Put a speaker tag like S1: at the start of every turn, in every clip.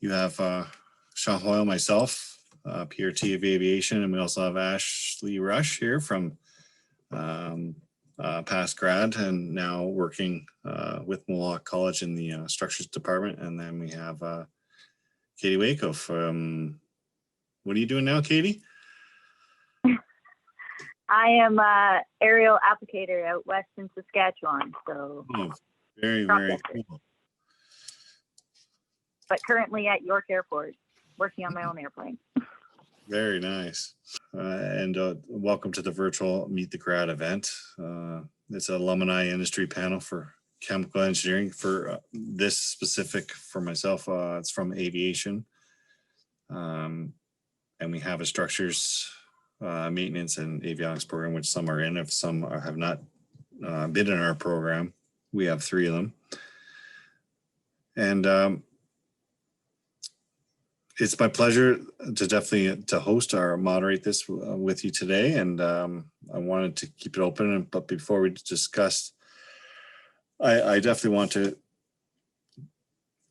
S1: You have Sean Hoyle, myself, PRT of Aviation, and we also have Ashley Rush here from past grad and now working with Mohawk College in the structures department. And then we have Katie Waco from, what are you doing now, Katie?
S2: I am a aerial applicator out west in Saskatchewan. So
S1: very cool.
S2: But currently at York Airport, working on my own airplane.
S1: Very nice. And welcome to the virtual Meet the Grad event. It's an alumni industry panel for chemical engineering. For this specific, for myself, it's from Aviation. And we have a structures maintenance and avionics program, which some are in. If some have not been in our program, we have 3 of them. And it's my pleasure to definitely host or moderate this with you today. And I wanted to keep it open. But before we discuss, I definitely want to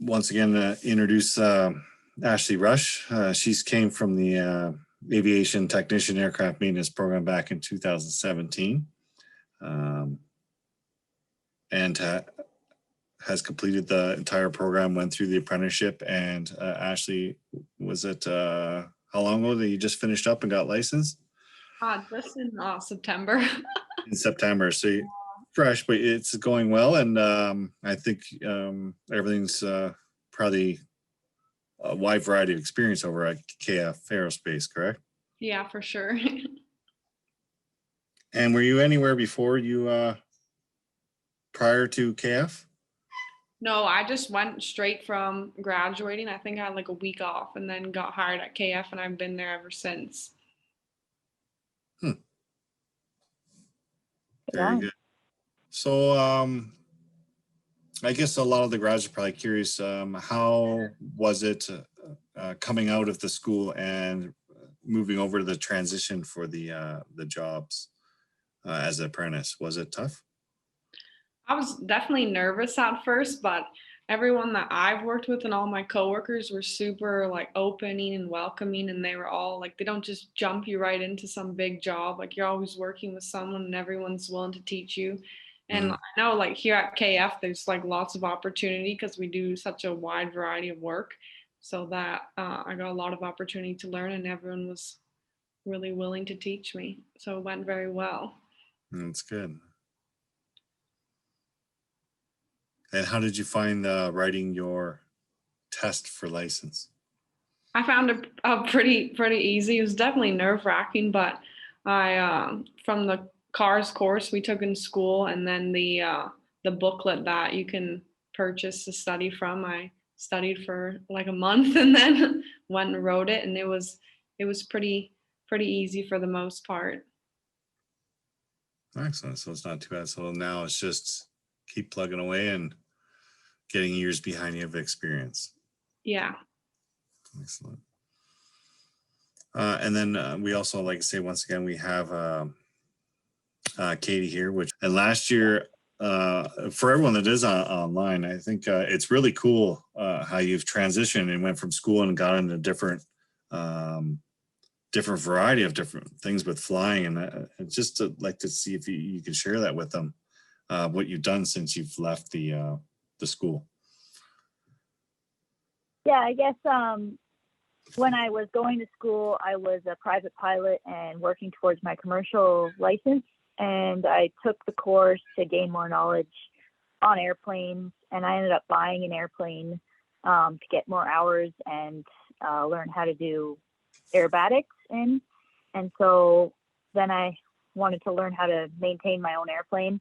S1: once again introduce Ashley Rush. She's came from the Aviation Technician Aircraft Maintenance Program back in 2017, and has completed the entire program, went through the apprenticeship. And Ashley, was it how long ago that you just finished up and got licensed?
S3: Just in September.
S1: In September, so you're fresh, but it's going well. And I think everything's probably a wide variety of experience over at KF Aerospace, correct?
S3: Yeah, for sure.
S1: And were you anywhere before you, prior to KF?
S3: No, I just went straight from graduating. I think I had like a week off and then got hired at KF, and I've been there ever since.
S1: Very good. So I guess a lot of the grads are probably curious, how was it coming out of the school and moving over to the transition for the jobs as an apprentice? Was it tough?
S3: I was definitely nervous at first, but everyone that I've worked with and all my coworkers were super like opening and welcoming, and they were all like, they don't just jump you right into some big job. Like, you're always working with someone and everyone's willing to teach you. And I know like here at KF, there's like lots of opportunity because we do such a wide variety of work. So that I got a lot of opportunity to learn, and everyone was really willing to teach me. So it went very well.
S1: That's good. And how did you find writing your test for license?
S3: I found it pretty easy. It was definitely nerve-wracking, but I from the CARS course we took in school, and then the booklet that you can purchase to study from, I studied for like a month and then went and wrote it, and it was pretty easy for the most part.
S1: Excellent. So it's not too bad. So now it's just keep plugging away and getting years behind you of experience.
S3: Yeah.
S1: Excellent. And then we also, like I say, once again, we have Katie here, and last year, for everyone that is online, I think it's really cool how you've transitioned and went from school and got into different variety of different things with flying. And just to like to see if you can share that with them, what you've done since you've left the school.
S2: Yeah, I guess when I was going to school, I was a private pilot and working towards my commercial license. And I took the course to gain more knowledge on airplanes. And I ended up buying an airplane to get more hours and learn how to do aerobatics in. And so then I wanted to learn how to maintain my own airplane.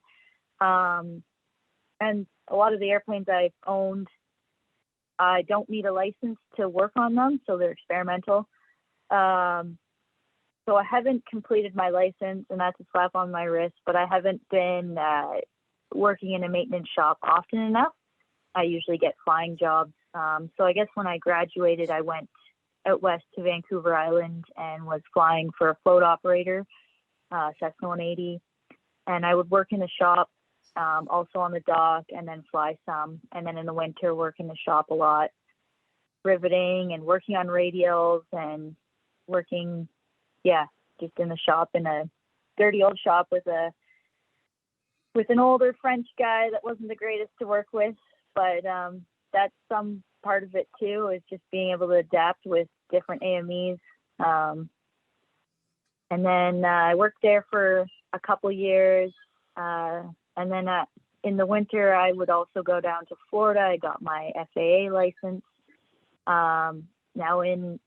S2: And a lot of the airplanes I've owned, I don't need a license to work on them, so they're experimental. So I haven't completed my license, and that's a slap on my wrist, but I haven't been working in a maintenance shop often enough. I usually get flying jobs. So I guess when I graduated, I went out west to Vancouver Island and was flying for a float operator, Cessna 180. And I would work in the shop, also on the dock, and then fly some. And then in the winter, work in the shop a lot. riveting and working on radials and working, just in the shop, in a dirty old shop with an older French guy that wasn't the greatest to work with. But that's some part of it too, is just being able to adapt with different AMEs. And then I worked there for a couple years. And then in the winter, I would also go down to Florida. I got my FAA license. Now in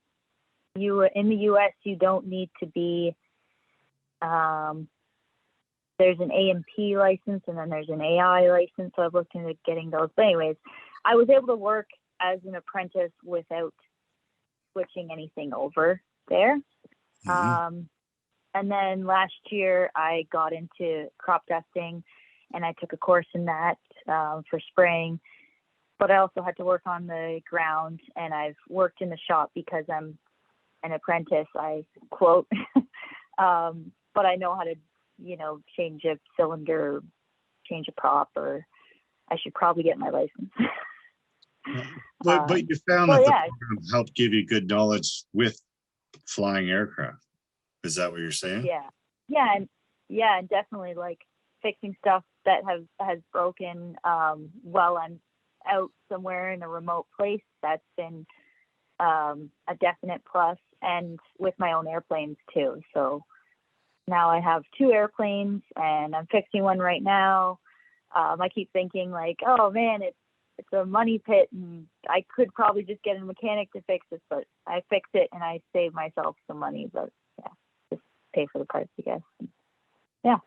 S2: the US, you don't need to be, there's an A&P license and then there's an AI license. So I've looked into getting those. But anyways, I was able to work as an apprentice without switching anything over there.
S1: Mm-hmm.
S2: And then last year I got into crop dusting and I took a course in that for spraying. But I also had to work on the ground, and I've worked in the shop because I'm an apprentice, I quote. But I know how to, change a cylinder, change a prop, or I should probably get my license.
S1: But you found that the program helped give you good knowledge with flying aircraft. Is that what you're saying?
S2: Yeah, and definitely like fixing stuff that has broken while I'm out somewhere in a remote place. That's been a definite plus, and with my own airplanes too. So now I have 2 airplanes and I'm fixing one right now. I keep thinking like, oh man, it's a money pit and I could probably just get a mechanic to fix it, but I fix it and I save myself some money. But just pay for the parts, I guess. Yeah.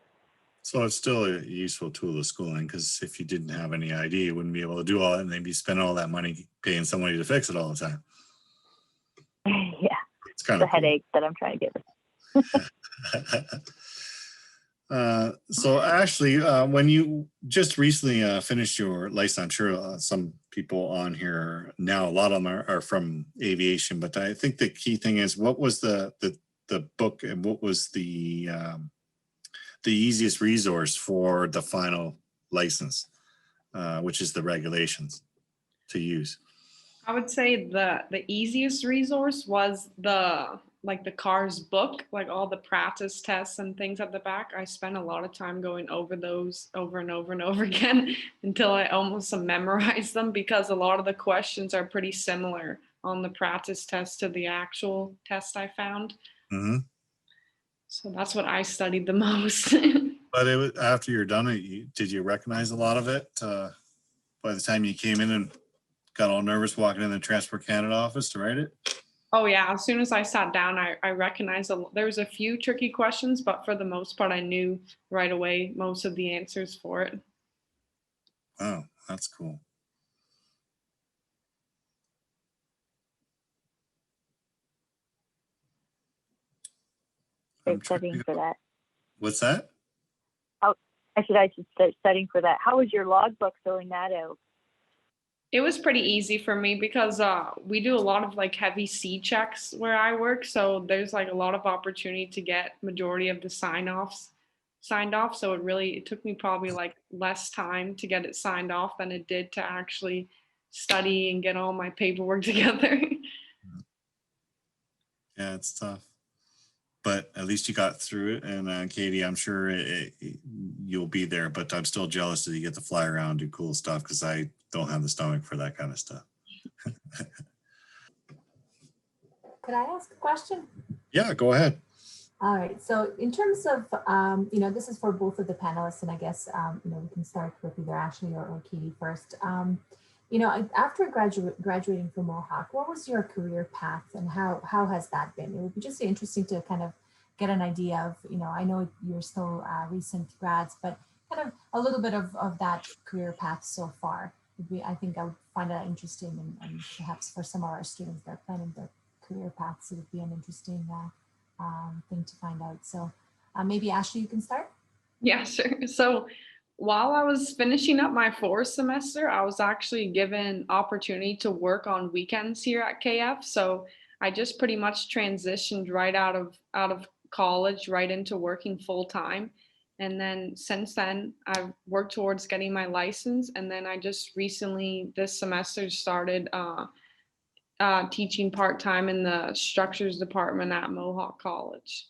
S1: So it's still a useful tool of schooling, because if you didn't have any idea, you wouldn't be able to do all that, and then be spending all that money paying somebody to fix it all the time.
S2: Yeah.
S1: It's kind of
S2: a headache that I'm trying to get rid.
S1: So Ashley, when you just recently finished your license, I'm sure some people on here now, a lot of them are from aviation, but I think the key thing is, what was the book, and what was the easiest resource for the final license, which is the regulations to use?
S3: I would say the easiest resource was the car's book, like all the practice tests and things at the back. I spent a lot of time going over those over and over and over again until I almost memorized them, because a lot of the questions are pretty similar on the practice test to the actual test I found.
S1: Mm-hmm.
S3: So that's what I studied the most.
S1: But it was, after you're done, did you recognize a lot of it by the time you came in and got all nervous walking in the Transport Canada office to write it?
S3: Oh yeah, as soon as I sat down, I recognized there was a few tricky questions, but for the most part, I knew right away most of the answers for it.
S1: Oh, that's cool.
S2: Studying for that.
S1: What's that?
S2: I should start studying for that. How was your logbook filling that out?
S3: It was pretty easy for me because we do a lot of heavy C checks where I work. So there's a lot of opportunity to get majority of the signed off. So it took me probably less time to get it signed off than it did to actually study and get all my paperwork together.
S1: Yeah, it's tough. But at least you got through it. And Katie, I'm sure you'll be there, but I'm still jealous that you get to fly around and do cool stuff, because I don't have the stomach for that kind of stuff.
S4: Could I ask a question?
S1: Yeah, go ahead.
S4: All right. So in terms of, this is for both of the panelists, and I guess, we can start with either Ashley or Katie first. After graduating from Mohawk, what was your career path and how has that been? It would be just interesting to kind of get an idea of, I know you're still recent grads, but kind of a little bit of that career path so far. I think I would find that interesting, and perhaps for some of our students that are planning their career paths, it would be an interesting thing to find out. So maybe Ashley, you can start.
S3: Yeah, sure. So while I was finishing up my 4th semester, I was actually given opportunity to work on weekends here at KF. So I just pretty much transitioned right out of college right into working full time. And then since then, I've worked towards getting my license. And then I just recently this semester started teaching part-time in the structures department at Mohawk College.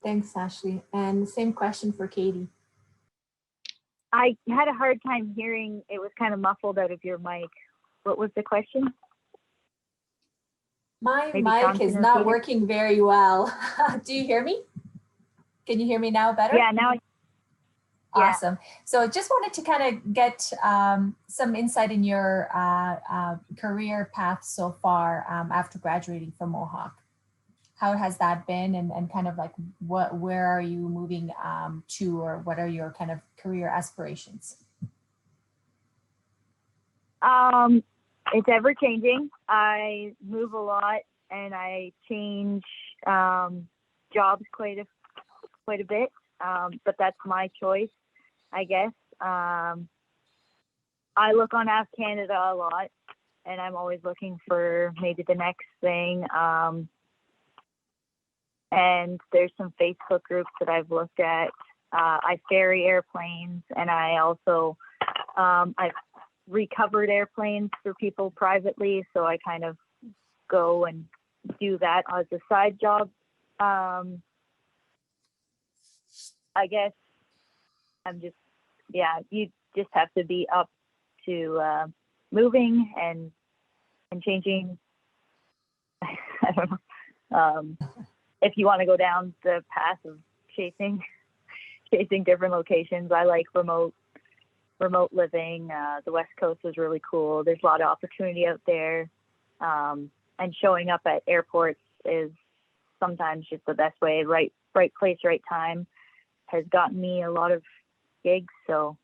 S4: Thanks, Ashley. And same question for Katie.
S2: I had a hard time hearing. It was kind of muffled out of your mic. What was the question?
S4: My
S2: Maybe
S4: mic
S2: Sean
S4: is
S2: can
S4: not
S2: repeat it.
S4: working very well. Do you hear me? Can you hear me now better?
S2: Yeah, now. Yeah.
S4: Awesome. So just wanted to kind of get some insight in your career path so far after graduating from Mohawk. How has that been, and kind of like where are you moving to, or what are your kind of career aspirations?
S2: It's ever changing. I move a lot and I change jobs quite a bit, but that's my choice, I guess. I look on Ask Canada a lot, and I'm always looking for maybe the next thing. And there's some Facebook groups that I've looked at. I ferry airplanes, and I also I've recovered airplanes for people privately, so I kind of go and do that as a side job. I guess I'm just, yeah, you just have to be up to moving and changing. I don't know. If you want to go down the path of chasing different locations, I like remote living. The West Coast is really cool. There's a lot of opportunity out there. And showing up at airports is sometimes just the best way. Right place, right time has gotten me a lot of gigs. So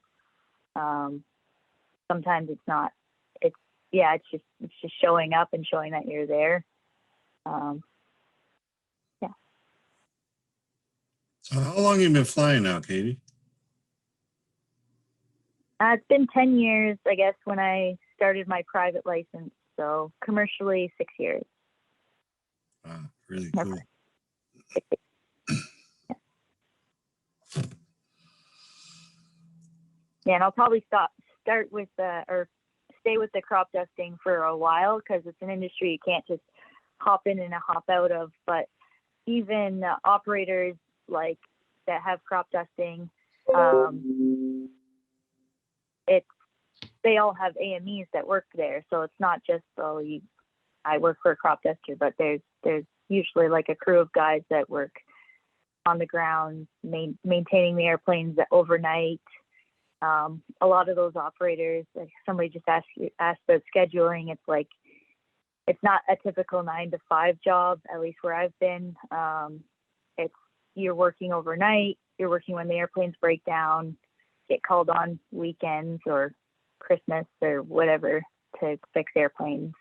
S2: sometimes it's not. It's just showing up and showing that you're there.
S1: So how long have you been flying now, Katie?
S2: It's been 10 years, I guess, when I started my private license. So commercially, 6 years.
S1: Wow, really cool.
S2: Yeah, and I'll probably start with or stay with the crop dusting for a while, because it's an industry you can't just hop in and hop out of. But even operators like that have crop dusting, they all have AMEs that work there. So it's not just, I work for a crop duster, but there's usually like a crew of guys that work on the ground, maintaining the airplanes overnight. A lot of those operators, like somebody just asked about scheduling. It's like, it's not a typical 9 to 5 job, at least where I've been. You're working overnight, you're working when the airplanes break down, get called on weekends or Christmas or whatever to fix airplanes.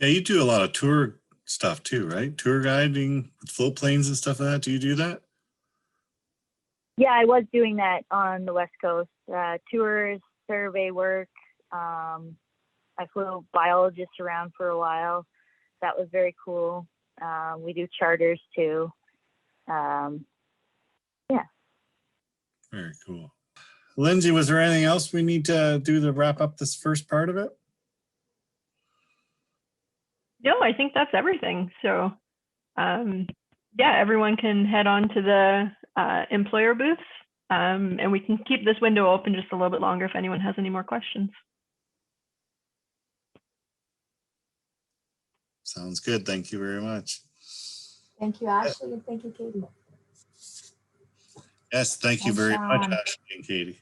S1: Yeah, you do a lot of tour stuff too, right? Tour guiding with float planes and stuff like that. Do you do that?
S2: Yeah, I was doing that on the West Coast. Tours, survey work. I flew biologists around for a while. That was very cool. We do charters too. Yeah.
S1: Very cool. Lindsay, was there anything else we need to do to wrap up this first part of it?
S5: No, I think that's everything. So yeah, everyone can head on to the employer booths, and we can keep this window open just a little bit longer if anyone has any more questions.
S1: Sounds good. Thank you very much.
S4: Thank you, Ashley, and thank you, Katie.
S1: Yes, thank you
S4: And
S1: very much,
S4: Sean.
S1: Ashley and Katie.